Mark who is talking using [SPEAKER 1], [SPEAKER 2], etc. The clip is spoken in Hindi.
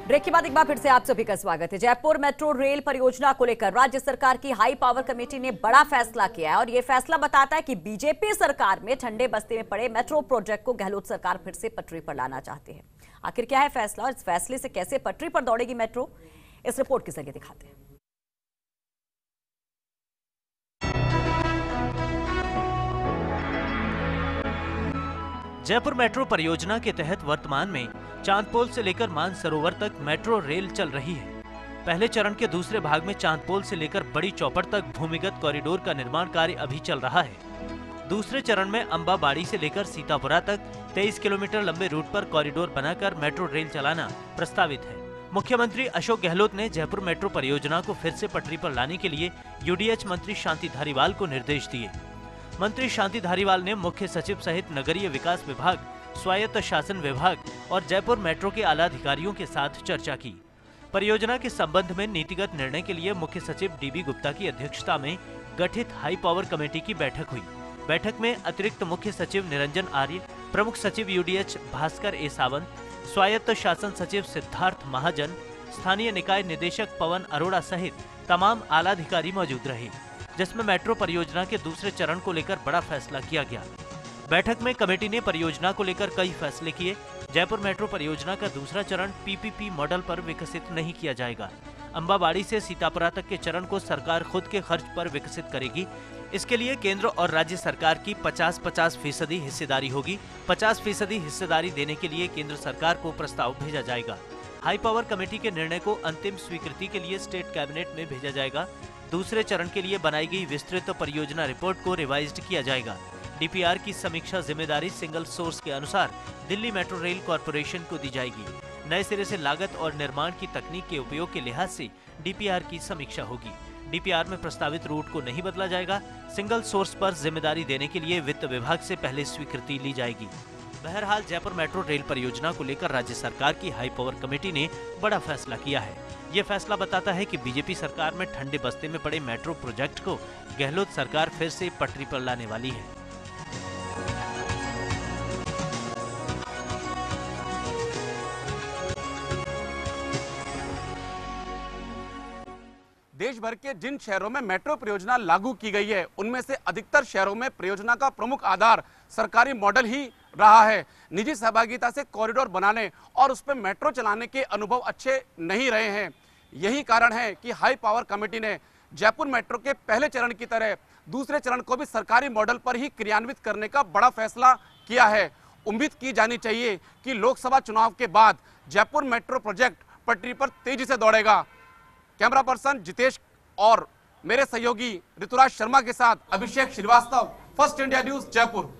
[SPEAKER 1] ब्रेक के बाद एक बार फिर से आप सभी का स्वागत है। जयपुर मेट्रो रेल परियोजना को लेकर राज्य सरकार की हाई पावर कमेटी ने बड़ा फैसला किया है और यह फैसला बताता है कि बीजेपी सरकार में ठंडे बस्ते में पड़े मेट्रो प्रोजेक्ट को गहलोत सरकार फिर से पटरी पर लाना चाहती है। आखिर क्या है फैसला और इस फैसले से कैसे पटरी पर दौड़ेगी मेट्रो, इस रिपोर्ट के जरिए दिखाते हैं।
[SPEAKER 2] जयपुर मेट्रो परियोजना के तहत वर्तमान में चांदपोल से लेकर मानसरोवर तक मेट्रो रेल चल रही है। पहले चरण के दूसरे भाग में चांदपोल से लेकर बड़ी चौपड़ तक भूमिगत कॉरिडोर का निर्माण कार्य अभी चल रहा है। दूसरे चरण में अंबाबाड़ी से लेकर सीतापुरा तक 23 किलोमीटर लंबे रूट पर कॉरिडोर बनाकर मेट्रो रेल चलाना प्रस्तावित है। मुख्यमंत्री अशोक गहलोत ने जयपुर मेट्रो परियोजना को फिर से पटरी पर लाने के लिए यूडीएच मंत्री शांति धारीवाल को निर्देश दिए। मंत्री शांति धारीवाल ने मुख्य सचिव सहित नगरीय विकास विभाग, स्वायत्त शासन विभाग और जयपुर मेट्रो के आला अधिकारियों के साथ चर्चा की। परियोजना के संबंध में नीतिगत निर्णय के लिए मुख्य सचिव डीबी गुप्ता की अध्यक्षता में गठित हाई पावर कमेटी की बैठक हुई। बैठक में अतिरिक्त मुख्य सचिव निरंजन आर्य, प्रमुख सचिव यूडीएच भास्कर ए सावंत, स्वायत्त शासन सचिव सिद्धार्थ महाजन, स्थानीय निकाय निदेशक पवन अरोड़ा सहित तमाम आला अधिकारी मौजूद रहे, जिसमें मेट्रो परियोजना के दूसरे चरण को लेकर बड़ा फैसला किया गया। बैठक में कमेटी ने परियोजना को लेकर कई फैसले किए। जयपुर मेट्रो परियोजना का दूसरा चरण पीपीपी मॉडल पर विकसित नहीं किया जाएगा। अंबाबाड़ी से सीतापुरा तक के चरण को सरकार खुद के खर्च पर विकसित करेगी। इसके लिए केंद्र और राज्य सरकार की 50-50% हिस्सेदारी होगी। 50% हिस्सेदारी देने के लिए केंद्र सरकार को प्रस्ताव भेजा जाएगा। हाई पावर कमेटी के निर्णय को अंतिम स्वीकृति के लिए स्टेट कैबिनेट में भेजा जाएगा। दूसरे चरण के लिए बनाई गई विस्तृत परियोजना रिपोर्ट को रिवाइज्ड किया जाएगा। डीपीआर की समीक्षा जिम्मेदारी सिंगल सोर्स के अनुसार दिल्ली मेट्रो रेल कॉरपोरेशन को दी जाएगी। नए सिरे से लागत और निर्माण की तकनीक के उपयोग के लिहाज से डीपीआर की समीक्षा होगी। डीपीआर में प्रस्तावित रूट को नहीं बदला जाएगा। सिंगल सोर्स पर जिम्मेदारी देने के लिए वित्त विभाग से पहले स्वीकृति ली जाएगी। बहरहाल जयपुर मेट्रो रेल परियोजना को लेकर राज्य सरकार की हाई पावर कमेटी ने बड़ा फैसला किया है। ये फैसला बताता है कि बीजेपी सरकार में ठंडे बस्ते में पड़े मेट्रो प्रोजेक्ट को गहलोत सरकार फिर से पटरी पर लाने वाली है।
[SPEAKER 3] देश भर के जिन शहरों में मेट्रो परियोजना लागू की गई है, उनमें से अधिकतर शहरों में परियोजना का प्रमुख आधार सरकारी मॉडल ही रहा है। निजी सहभागिता से कॉरिडोर बनाने और उस पर मेट्रो चलाने के अनुभव अच्छे नहीं रहे हैं। यही कारण है कि हाई पावर कमेटी ने जयपुर मेट्रो के पहले चरण की तरह दूसरे चरण को भी सरकारी मॉडल पर ही क्रियान्वित करने का बड़ा फैसला किया है। उम्मीद की जानी चाहिए कि लोकसभा चुनाव के बाद जयपुर मेट्रो प्रोजेक्ट पटरी पर तेजी से दौड़ेगा। कैमरा पर्सन जितेश और मेरे सहयोगी ऋतुराज शर्मा के साथ Abhishek Srivastava, First India News, Jaipur.